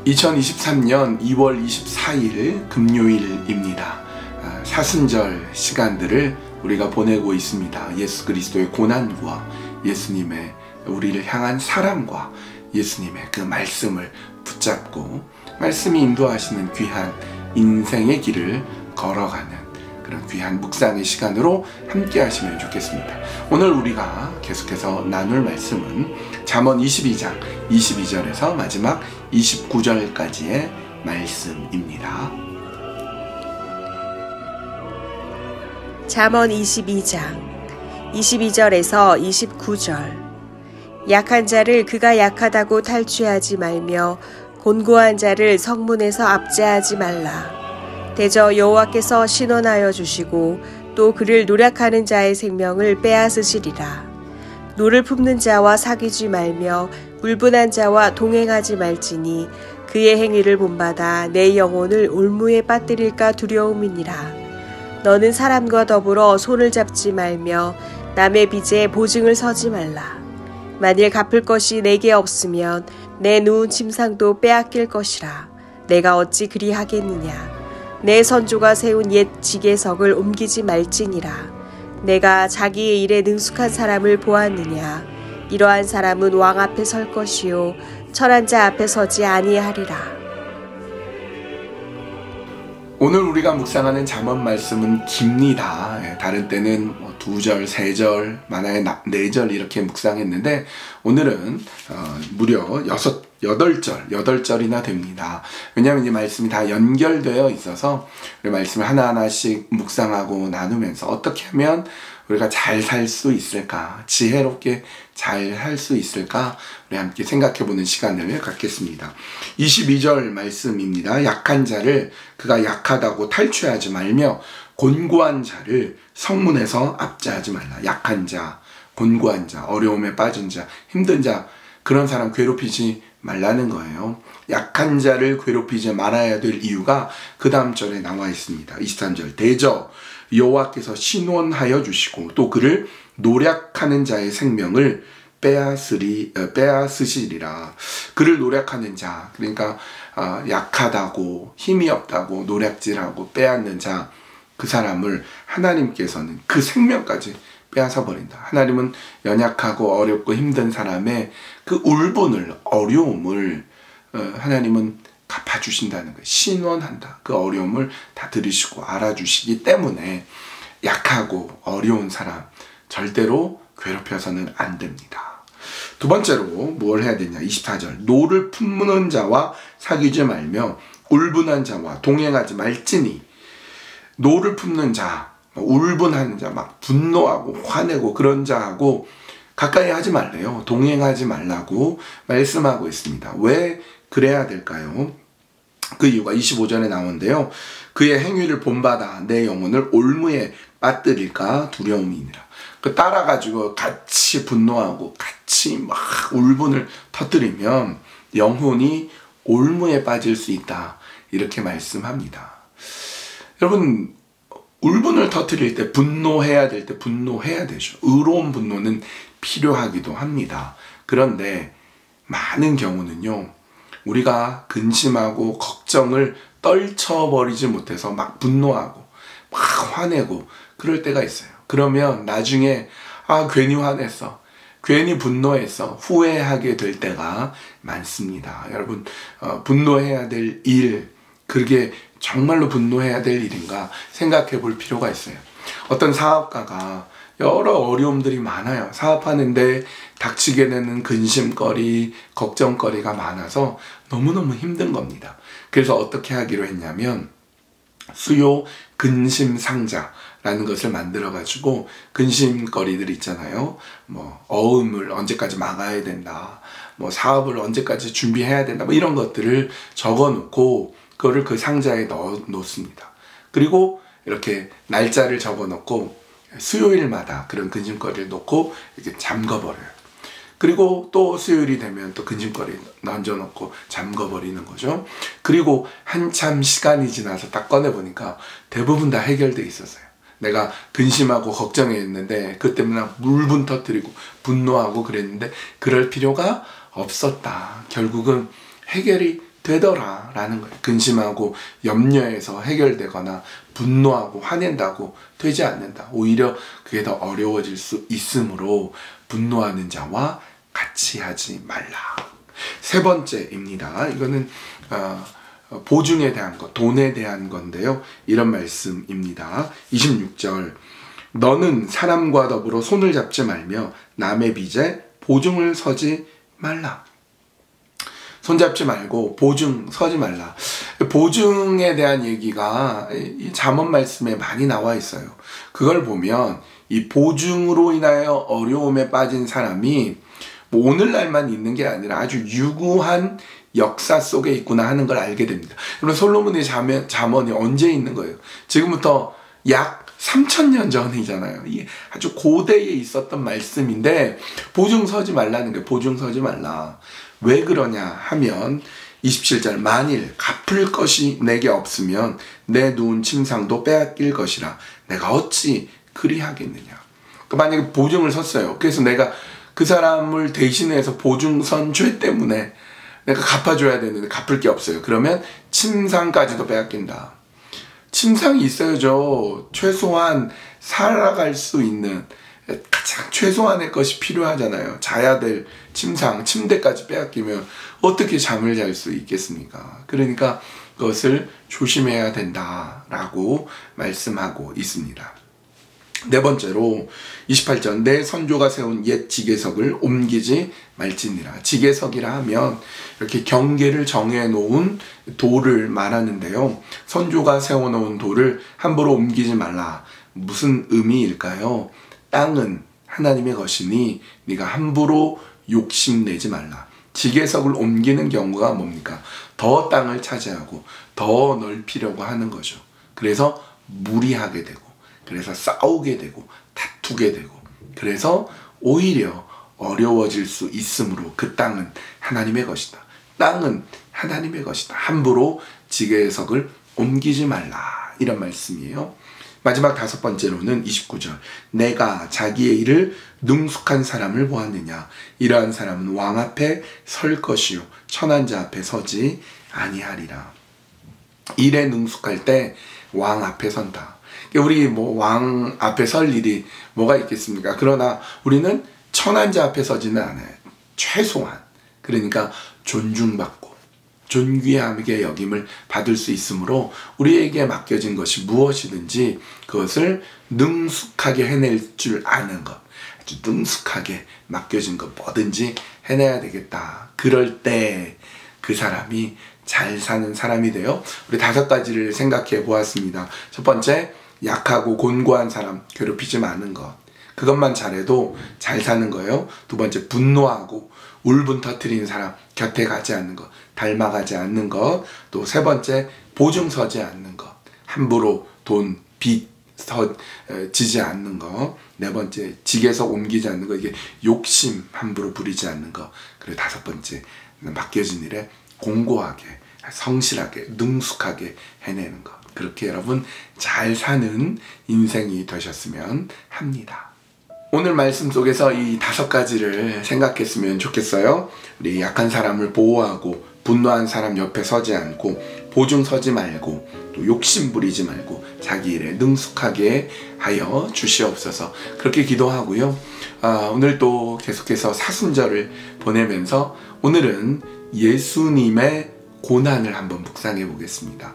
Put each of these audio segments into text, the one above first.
2023년 2월 24일 금요일입니다. 사순절 시간들을 우리가 보내고 있습니다. 예수 그리스도의 고난과 예수님의 우리를 향한 사랑과 예수님의 그 말씀을 붙잡고 말씀이 인도하시는 귀한 인생의 길을 걸어가는 그런 귀한 묵상의 시간으로 함께 하시면 좋겠습니다. 오늘 우리가 계속해서 나눌 말씀은 잠언 22장 22절에서 마지막 29절까지의 말씀입니다. 잠언 22장 22절에서 29절. 약한 자를 그가 약하다고 탈취하지 말며 곤고한 자를 성문에서 압제하지 말라. 대저 여호와께서 신원하여 주시고 또 그를 노력하는 자의 생명을 빼앗으시리라. 노를 품는 자와 사귀지 말며 울분한 자와 동행하지 말지니 그의 행위를 본받아 내 영혼을 올무에 빠뜨릴까 두려움이니라. 너는 사람과 더불어 손을 잡지 말며 남의 빚에 보증을 서지 말라. 만일 갚을 것이 내게 없으면 내 누운 침상도 빼앗길 것이라. 내가 어찌 그리하겠느냐. 내 선조가 세운 옛 지계석을 옮기지 말지니라. 내가 자기의 일에 능숙한 사람을 보았느냐. 이러한 사람은 왕 앞에 설 것이요 철한 자 앞에 서지 아니하리라. 오늘 우리가 묵상하는 잠언 말씀은 깁니다. 다른 때는 2절, 3절, 많아야 4절 이렇게 묵상했는데 오늘은 무려 8절이나 됩니다. 왜냐하면 이 말씀이 다 연결되어 있어서 우리 말씀을 하나하나씩 묵상하고 나누면서 어떻게 하면 우리가 잘 살 수 있을까, 지혜롭게 잘 할 수 있을까 우리 함께 생각해보는 시간을 갖겠습니다. 22절 말씀입니다. 약한 자를 그가 약하다고 탈취하지 말며 곤고한 자를 성문에서 압제하지 말라. 약한 자, 곤고한 자, 어려움에 빠진 자, 힘든 자, 그런 사람 괴롭히지 말라는 거예요. 약한 자를 괴롭히지 말아야 될 이유가 그 다음 절에 나와 있습니다. 23절. 대저 여호와께서 신원하여 주시고 또 그를 노력하는 자의 생명을 빼앗으시리라. 그를 노력하는 자, 그러니까 약하다고 힘이 없다고 노략질하고 빼앗는 자, 그 사람을 하나님께서는 그 생명까지 빼앗아 버린다. 하나님은 연약하고 어렵고 힘든 사람의 그 울분을, 어려움을 하나님은 갚아주신다는 거예요. 신원한다. 그 어려움을 다 들으시고 알아주시기 때문에 약하고 어려운 사람 절대로 괴롭혀서는 안 됩니다. 두 번째로 뭘 해야 되냐. 24절. 노를 품는 자와 사귀지 말며 울분한 자와 동행하지 말지니. 노를 품는 자, 울분하는 자, 막 분노하고 화내고 그런 자하고 가까이 하지 말래요. 동행하지 말라고 말씀하고 있습니다. 왜 그래야 될까요? 그 이유가 25절에 나오는데요. 그의 행위를 본받아 내 영혼을 올무에 빠뜨릴까 두려움이니라. 그 따라가지고 같이 분노하고 같이 막 울분을 터뜨리면 영혼이 올무에 빠질 수 있다. 이렇게 말씀합니다. 여러분, 울분을 터뜨릴 때 분노해야 될 때 분노해야 되죠. 의로운 분노는 필요하기도 합니다. 그런데 많은 경우는요, 우리가 근심하고 걱정을 떨쳐버리지 못해서 막 분노하고 막 화내고 그럴 때가 있어요. 그러면 나중에 괜히 화냈어, 괜히 분노했어, 후회하게 될 때가 많습니다. 여러분, 분노해야 될 일, 그게 정말로 분노해야 될 일인가 생각해 볼 필요가 있어요. 어떤 사업가가 여러 어려움들이 많아요. 사업하는데 닥치게 되는 근심거리, 걱정거리가 많아서 너무너무 힘든 겁니다. 그래서 어떻게 하기로 했냐면 수요 근심 상자라는 것을 만들어 가지고 근심거리들 있잖아요. 뭐 어음을 언제까지 막아야 된다, 뭐 사업을 언제까지 준비해야 된다, 뭐 이런 것들을 적어 놓고 그거를 그 상자에 넣어 놓습니다. 그리고 이렇게 날짜를 적어 놓고 수요일마다 그런 근심거리를 놓고 이렇게 잠궈버려요. 그리고 또 수요일이 되면 또 근심거리 던져놓고 잠궈버리는 거죠. 그리고 한참 시간이 지나서 딱 꺼내보니까 대부분 다 해결돼 있었어요. 내가 근심하고 걱정했는데 그 때문에 물분 터뜨리고 분노하고 그랬는데 그럴 필요가 없었다. 결국은 해결이 되더라 라는 거예요. 근심하고 염려해서 해결되거나 분노하고 화낸다고 되지 않는다. 오히려 그게 더 어려워질 수 있으므로 분노하는 자와 같이 하지 말라. 세 번째입니다. 이거는 보증에 대한 것, 돈에 대한 건데요. 이런 말씀입니다. 26절, 너는 사람과 더불어 손을 잡지 말며 남의 빚에 보증을 서지 말라. 손잡지 말고 보증 서지 말라. 보증에 대한 얘기가 이 잠언 말씀에 많이 나와 있어요. 그걸 보면 이 보증으로 인하여 어려움에 빠진 사람이 뭐 오늘날만 있는 게 아니라 아주 유구한 역사 속에 있구나 하는 걸 알게 됩니다. 그럼 솔로몬의 잠언이 언제 있는 거예요? 지금부터 약 3000년 전이잖아요. 이게 아주 고대에 있었던 말씀인데 보증 서지 말라는 게 보증 서지 말라. 왜 그러냐 하면 27절, 만일 갚을 것이 내게 없으면 내 누운 침상도 빼앗길 것이라 내가 어찌 그리하겠느냐. 만약에 보증을 섰어요. 그래서 내가 그 사람을 대신해서 보증 선 죄 때문에 내가 갚아줘야 되는데 갚을 게 없어요. 그러면 침상까지도 빼앗긴다. 침상이 있어야죠. 최소한 살아갈 수 있는 가장 최소한의 것이 필요하잖아요. 자야 될 침상, 침대까지 빼앗기면 어떻게 잠을 잘 수 있겠습니까? 그러니까 그것을 조심해야 된다라고 말씀하고 있습니다. 네 번째로 28절, 내 선조가 세운 옛 지계석을 옮기지 말지니라. 지계석이라 하면 이렇게 경계를 정해놓은 돌을 말하는데요. 선조가 세워놓은 돌을 함부로 옮기지 말라. 무슨 의미일까요? 땅은 하나님의 것이니 네가 함부로 욕심내지 말라. 지계석을 옮기는 경우가 뭡니까? 더 땅을 차지하고 더 넓히려고 하는 거죠. 그래서 무리하게 되고, 그래서 싸우게 되고, 다투게 되고, 그래서 오히려 어려워질 수 있으므로 그 땅은 하나님의 것이다. 땅은 하나님의 것이다. 함부로 지계석을 옮기지 말라. 이런 말씀이에요. 마지막 다섯 번째로는 29절, 내가 자기의 일을 능숙한 사람을 보았느냐. 이러한 사람은 왕 앞에 설 것이요 천한 자 앞에 서지 아니하리라. 일에 능숙할 때 왕 앞에 선다. 우리 왕 앞에 설 일이 뭐가 있겠습니까? 그러나 우리는 천한 자 앞에 서지는 않아요. 최소한. 그러니까 존중받고 존귀하게 여김을 받을 수 있으므로 우리에게 맡겨진 것이 무엇이든지 그것을 능숙하게 해낼 줄 아는 것, 아주 능숙하게 맡겨진 것 뭐든지 해내야 되겠다. 그럴 때 그 사람이 잘 사는 사람이 돼요. 우리 다섯 가지를 생각해 보았습니다. 첫 번째, 약하고 곤고한 사람 괴롭히지 마는 것. 그것만 잘해도 잘 사는 거예요. 두 번째, 분노하고 울분 터뜨리는 사람 곁에 가지 않는 것, 닮아가지 않는 것. 또 세 번째, 보증 서지 않는 것, 함부로 돈, 빚 지지 않는 것. 네 번째, 지게석 옮기지 않는 것, 이게 욕심 함부로 부리지 않는 것. 그리고 다섯 번째, 맡겨진 일에 공고하게, 성실하게, 능숙하게 해내는 것. 그렇게 여러분 잘 사는 인생이 되셨으면 합니다. 오늘 말씀 속에서 이 다섯 가지를 생각했으면 좋겠어요. 우리 약한 사람을 보호하고, 분노한 사람 옆에 서지 않고, 보증 서지 말고, 또 욕심 부리지 말고, 자기 일에 능숙하게 하여 주시옵소서. 그렇게 기도하고요. 오늘 또 계속해서 사순절을 보내면서 오늘은 예수님의 고난을 한번 묵상해 보겠습니다.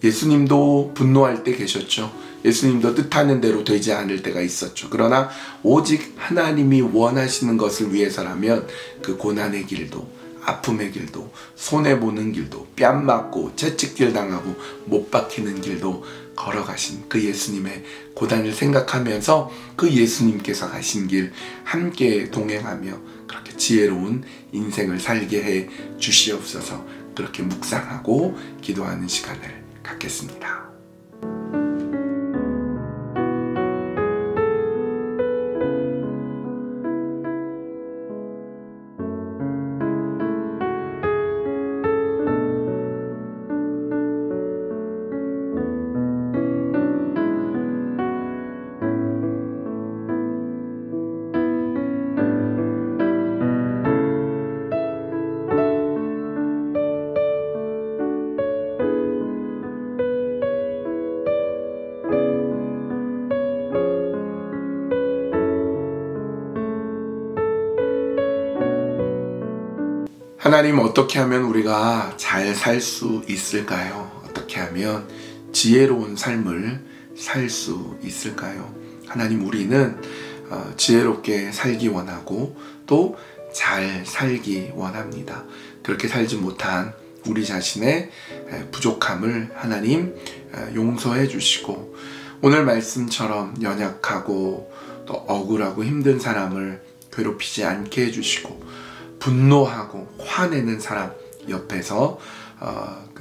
예수님도 분노할 때 계셨죠. 예수님도 뜻하는 대로 되지 않을 때가 있었죠. 그러나 오직 하나님이 원하시는 것을 위해서라면 그 고난의 길도, 아픔의 길도, 손해보는 길도, 뺨 맞고 채찍질 당하고 못 박히는 길도 걸어가신 그 예수님의 고난을 생각하면서 그 예수님께서 가신 길 함께 동행하며 그렇게 지혜로운 인생을 살게 해 주시옵소서. 그렇게 묵상하고 기도하는 시간을 갖겠습니다. 하나님, 어떻게 하면 우리가 잘 살 수 있을까요? 어떻게 하면 지혜로운 삶을 살 수 있을까요? 하나님, 우리는 지혜롭게 살기 원하고 또 잘 살기 원합니다. 그렇게 살지 못한 우리 자신의 부족함을 하나님 용서해 주시고, 오늘 말씀처럼 연약하고 또 억울하고 힘든 사람을 괴롭히지 않게 해주시고, 분노하고 화내는 사람 옆에서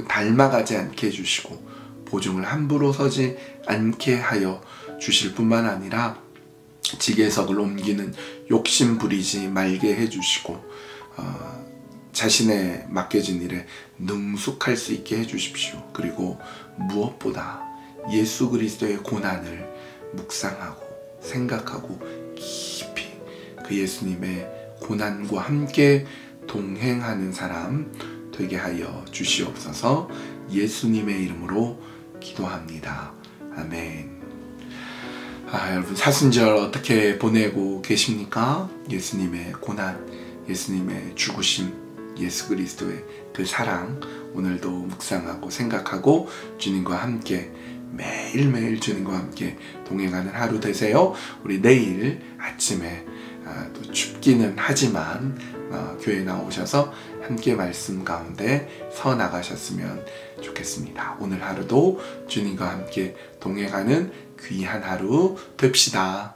닮아가지 않게 해주시고, 보증을 함부로 서지 않게 하여 주실 뿐만 아니라 지게석을 옮기는 욕심 부리지 말게 해주시고, 자신의 맡겨진 일에 능숙할 수 있게 해주십시오. 그리고 무엇보다 예수 그리스도의 고난을 묵상하고 생각하고 깊이 그 예수님의 고난과 함께 동행하는 사람 되게 하여 주시옵소서. 예수님의 이름으로 기도합니다. 아멘. 여러분, 사순절 어떻게 보내고 계십니까? 예수님의 고난, 예수님의 죽으심, 예수 그리스도의 그 사랑 오늘도 묵상하고 생각하고 주님과 함께 매일매일 주님과 함께 동행하는 하루 되세요. 우리 내일 아침에 또 춥기는 하지만 교회 나오셔서 함께 말씀 가운데 서 나가셨으면 좋겠습니다. 오늘 하루도 주님과 함께 동행하는 귀한 하루 됩시다.